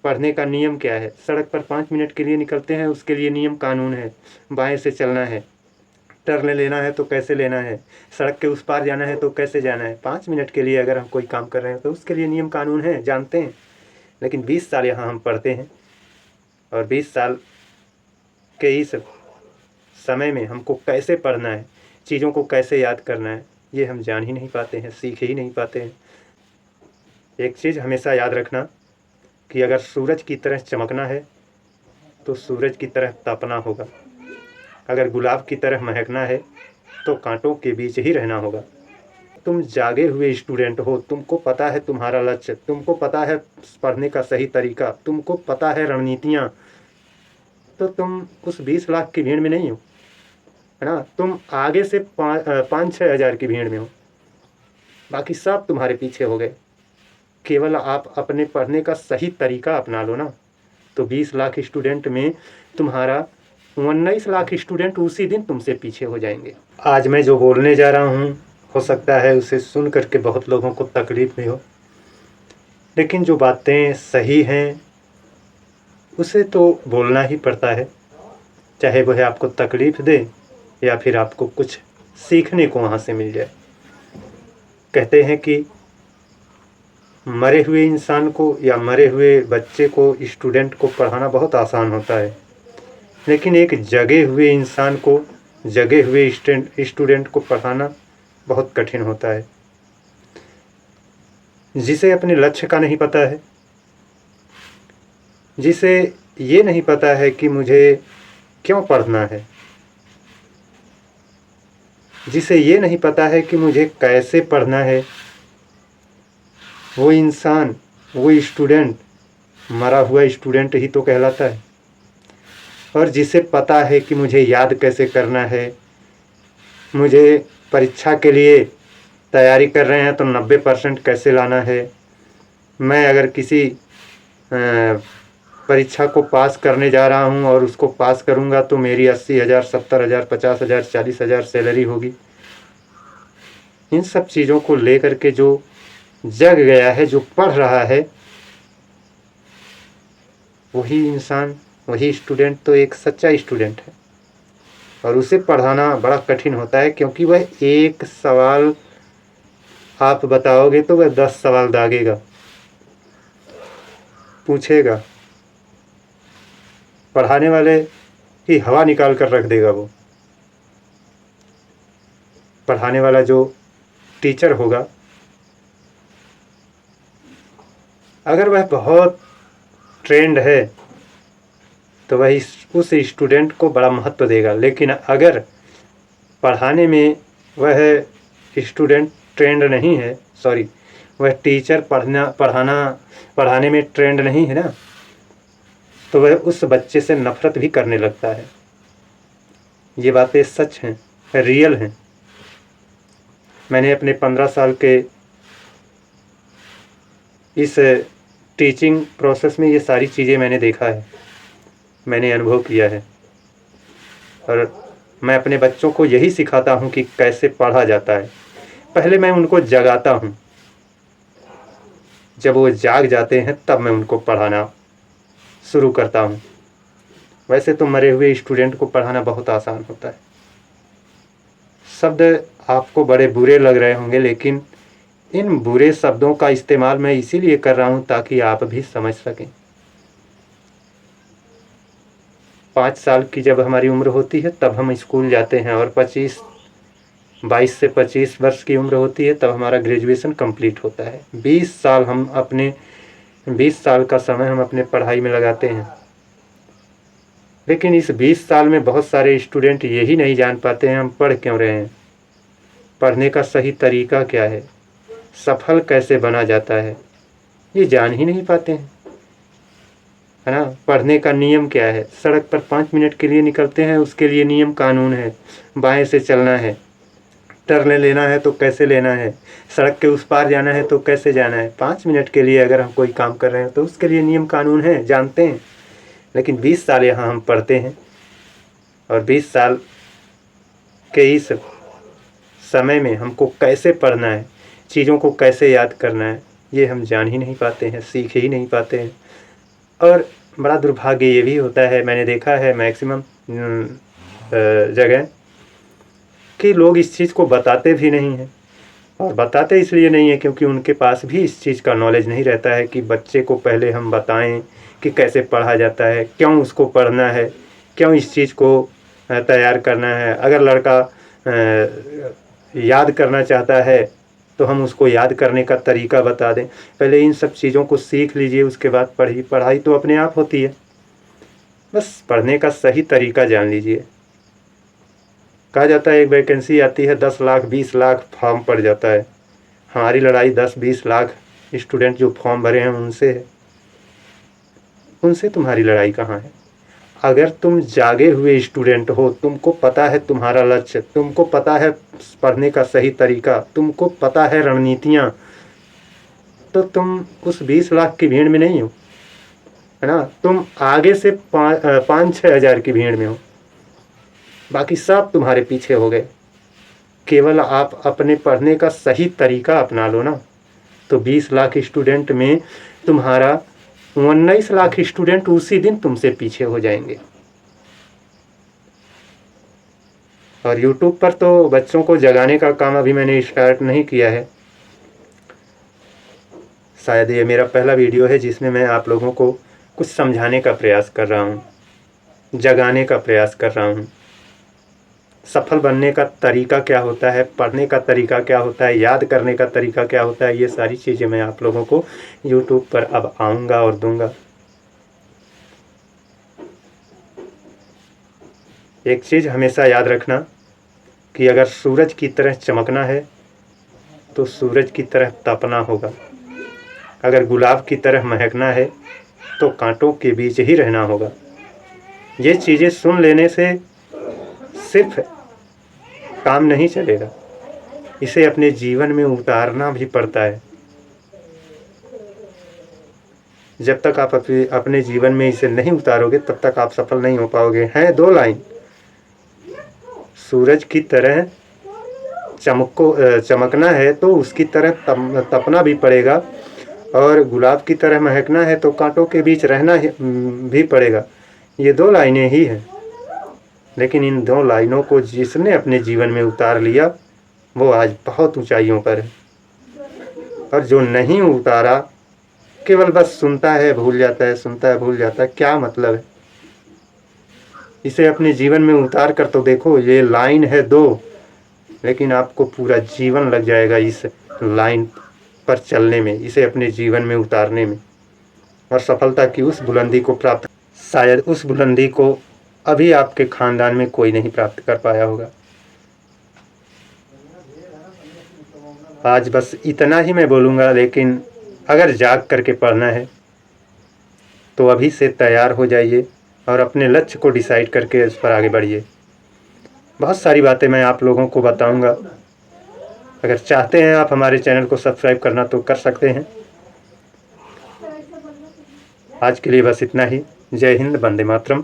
पढ़ने का नियम क्या है। सड़क पर 5 मिनट के लिए निकलते हैं, उसके लिए नियम कानून है। बाएं से चलना है, टर्न लेना है तो कैसे लेना है, सड़क के उस पार जाना है तो कैसे जाना है। 5 मिनट के लिए अगर हम कोई काम कर रहे हैं तो उसके लिए नियम कानून है, जानते हैं। लेकिन 20 साल यहाँ हम पढ़ते हैं और 20 साल के इस समय में हमको कैसे पढ़ना है, चीज़ों को कैसे याद करना है, ये हम जान ही नहीं पाते हैं, सीख ही नहीं पाते हैं। एक चीज़ हमेशा याद रखना कि अगर सूरज की तरह चमकना है तो सूरज की तरह तपना होगा। अगर गुलाब की तरह महकना है तो कांटों के बीच ही रहना होगा। तुम जागे हुए स्टूडेंट हो, तुमको पता है तुम्हारा लक्ष्य, तुमको पता है पढ़ने का सही तरीका, तुमको पता है रणनीतियाँ, तो तुम उस 20 लाख की भीड़ में नहीं हो, है ना। तुम आगे से 5-6 हज़ार की भीड़ में हो, बाकी सब तुम्हारे पीछे हो गए। केवल आप अपने पढ़ने का सही तरीका अपना लो ना, तो 20 लाख स्टूडेंट में तुम्हारा 19 लाख स्टूडेंट उसी दिन तुमसे पीछे हो जाएंगे। आज मैं जो बोलने जा रहा हूँ, हो सकता है उसे सुन करके बहुत लोगों को तकलीफ भी हो, लेकिन जो बातें सही हैं उसे तो बोलना ही पड़ता है, चाहे वह आपको तकलीफ दे या फिर आपको कुछ सीखने को वहाँ से मिल जाए। कहते हैं कि मरे हुए इंसान को या मरे हुए बच्चे को, स्टूडेंट को पढ़ाना बहुत आसान होता है, लेकिन एक जगे हुए इंसान को, जगे हुए स्टूडेंट को पढ़ाना बहुत कठिन होता है। जिसे अपने लक्ष्य का नहीं पता है, जिसे ये नहीं पता है कि मुझे क्यों पढ़ना है, जिसे ये नहीं पता है कि मुझे कैसे पढ़ना है, वो इंसान, वो स्टूडेंट मरा हुआ स्टूडेंट ही तो कहलाता है। और जिसे पता है कि मुझे याद कैसे करना है, मुझे परीक्षा के लिए तैयारी कर रहे हैं तो 90% कैसे लाना है, मैं अगर किसी परीक्षा को पास करने जा रहा हूं और उसको पास करूंगा तो मेरी 80,000, 70,000, 50,000, 40,000 सैलरी होगी। इन सब चीज़ों को लेकर के जो जग गया है, जो पढ़ रहा है, वही इंसान, वही स्टूडेंट तो एक सच्चा स्टूडेंट है। और उसे पढ़ाना बड़ा कठिन होता है, क्योंकि वह एक सवाल आप बताओगे तो वह 10 सवाल दागेगा, पूछेगा। पढ़ाने वाले की हवा निकाल कर रख देगा वो। पढ़ाने वाला जो टीचर होगा, अगर वह बहुत ट्रेंड है तो वह उस स्टूडेंट को बड़ा महत्व देगा। लेकिन अगर पढ़ाने में वह स्टूडेंट ट्रेंड नहीं है, सॉरी, वह टीचर पढ़ाने में ट्रेंड नहीं है ना, तो वह उस बच्चे से नफरत भी करने लगता है। ये बातें सच हैं, रियल हैं। मैंने अपने 15 साल के इस टीचिंग प्रोसेस में ये सारी चीज़ें मैंने देखा है, मैंने अनुभव किया है। और मैं अपने बच्चों को यही सिखाता हूँ कि कैसे पढ़ा जाता है। पहले मैं उनको जगाता हूँ, जब वो जाग जाते हैं तब मैं उनको पढ़ाना शुरू करता हूँ। वैसे तो मरे हुए स्टूडेंट को पढ़ाना बहुत आसान होता है। शब्द आपको बड़े बुरे लग रहे होंगे, लेकिन इन बुरे शब्दों का इस्तेमाल मैं इसीलिए कर रहा हूँ ताकि आप भी समझ सकें। 5 साल की जब हमारी उम्र होती है तब हम स्कूल जाते हैं, और 22 से 25 वर्ष की उम्र होती है तब हमारा ग्रेजुएशन कंप्लीट होता है। 20 साल का समय हम अपने पढ़ाई में लगाते हैं। लेकिन इस 20 साल में बहुत सारे स्टूडेंट यही नहीं जान पाते हैं हम पढ़ क्यों रहे हैं, पढ़ने का सही तरीका क्या है, सफल कैसे बना जाता है, ये जान ही नहीं पाते हैं, है ना। पढ़ने का नियम क्या है। सड़क पर 5 मिनट के लिए निकलते हैं, उसके लिए नियम कानून है। बाएं से चलना है, टर्न लेना है तो कैसे लेना है, सड़क के उस पार जाना है तो कैसे जाना है। 5 मिनट के लिए अगर हम कोई काम कर रहे हैं तो उसके लिए नियम कानून है, जानते हैं। लेकिन 20 साल यहाँ हम पढ़ते हैं और 20 साल के इस समय में हमको कैसे पढ़ना है, चीज़ों को कैसे याद करना है, ये हम जान ही नहीं पाते हैं, सीख ही नहीं पाते हैं। और बड़ा दुर्भाग्य ये भी होता है, मैंने देखा है मैक्सिमम जगह कि लोग इस चीज़ को बताते भी नहीं हैं। और बताते इसलिए नहीं है क्योंकि उनके पास भी इस चीज़ का नॉलेज नहीं रहता है कि बच्चे को पहले हम बताएं कि कैसे पढ़ा जाता है, क्यों उसको पढ़ना है, क्यों इस चीज़ को तैयार करना है। अगर लड़का याद करना चाहता है तो हम उसको याद करने का तरीका बता दें। पहले इन सब चीज़ों को सीख लीजिए, उसके बाद पढ़ाई तो अपने आप होती है। बस पढ़ने का सही तरीका जान लीजिए। कहा जाता है एक वैकेंसी आती है 10 लाख 20 लाख फॉर्म पड़ जाता है। हमारी लड़ाई 10-20 लाख स्टूडेंट जो फॉर्म भरे हैं उनसे है। उनसे तुम्हारी लड़ाई कहाँ है? अगर तुम जागे हुए स्टूडेंट हो, तुमको पता है तुम्हारा लक्ष्य, तुमको पता है पढ़ने का सही तरीका, तुमको पता है रणनीतियाँ, तो तुम उस 20 लाख की भीड़ में नहीं हो, है ना। तुम आगे से 5-6 हज़ार की भीड़ में हो, बाकी सब तुम्हारे पीछे हो गए। केवल आप अपने पढ़ने का सही तरीका अपना लो ना, तो 20 लाख स्टूडेंट में तुम्हारा 19 लाख स्टूडेंट उसी दिन तुमसे पीछे हो जाएंगे। और YouTube पर तो बच्चों को जगाने का काम अभी मैंने स्टार्ट नहीं किया है। शायद ये मेरा पहला वीडियो है जिसमें मैं आप लोगों को कुछ समझाने का प्रयास कर रहा हूँ, जगाने का प्रयास कर रहा हूँ। सफल बनने का तरीका क्या होता है, पढ़ने का तरीका क्या होता है, याद करने का तरीका क्या होता है, ये सारी चीज़ें मैं आप लोगों को YouTube पर अब आऊँगा और दूंगा। एक चीज़ हमेशा याद रखना कि अगर सूरज की तरह चमकना है तो सूरज की तरह तपना होगा। अगर गुलाब की तरह महकना है तो कांटों के बीच ही रहना होगा। ये चीज़ें सुन लेने से सिर्फ काम नहीं चलेगा, इसे अपने जीवन में उतारना भी पड़ता है। जब तक आप अपने जीवन में इसे नहीं उतारोगे तब तक आप सफल नहीं हो पाओगे। हैं 2 लाइन, सूरज की तरह चमकना है तो उसकी तरह तपना भी पड़ेगा, और गुलाब की तरह महकना है तो कांटों के बीच रहना भी पड़ेगा। ये 2 लाइनें ही हैं, लेकिन इन 2 लाइनों को जिसने अपने जीवन में उतार लिया वो आज बहुत ऊंचाइयों पर है, और जो नहीं उतारा केवल बस सुनता है भूल जाता है, सुनता है भूल जाता है। क्या मतलब है? इसे अपने जीवन में उतार कर तो देखो। ये लाइन है 2, लेकिन आपको पूरा जीवन लग जाएगा इस लाइन पर चलने में, इसे अपने जीवन में उतारने में, और सफलता की उस बुलंदी को प्राप्त, शायद उस बुलंदी को अभी आपके खानदान में कोई नहीं प्राप्त कर पाया होगा। आज बस इतना ही मैं बोलूँगा, लेकिन अगर जाग करके पढ़ना है तो अभी से तैयार हो जाइए और अपने लक्ष्य को डिसाइड करके उस पर आगे बढ़िए। बहुत सारी बातें मैं आप लोगों को बताऊंगा। अगर चाहते हैं आप हमारे चैनल को सब्सक्राइब करना तो कर सकते हैं। आज के लिए बस इतना ही। जय हिंद, वंदे मातरम।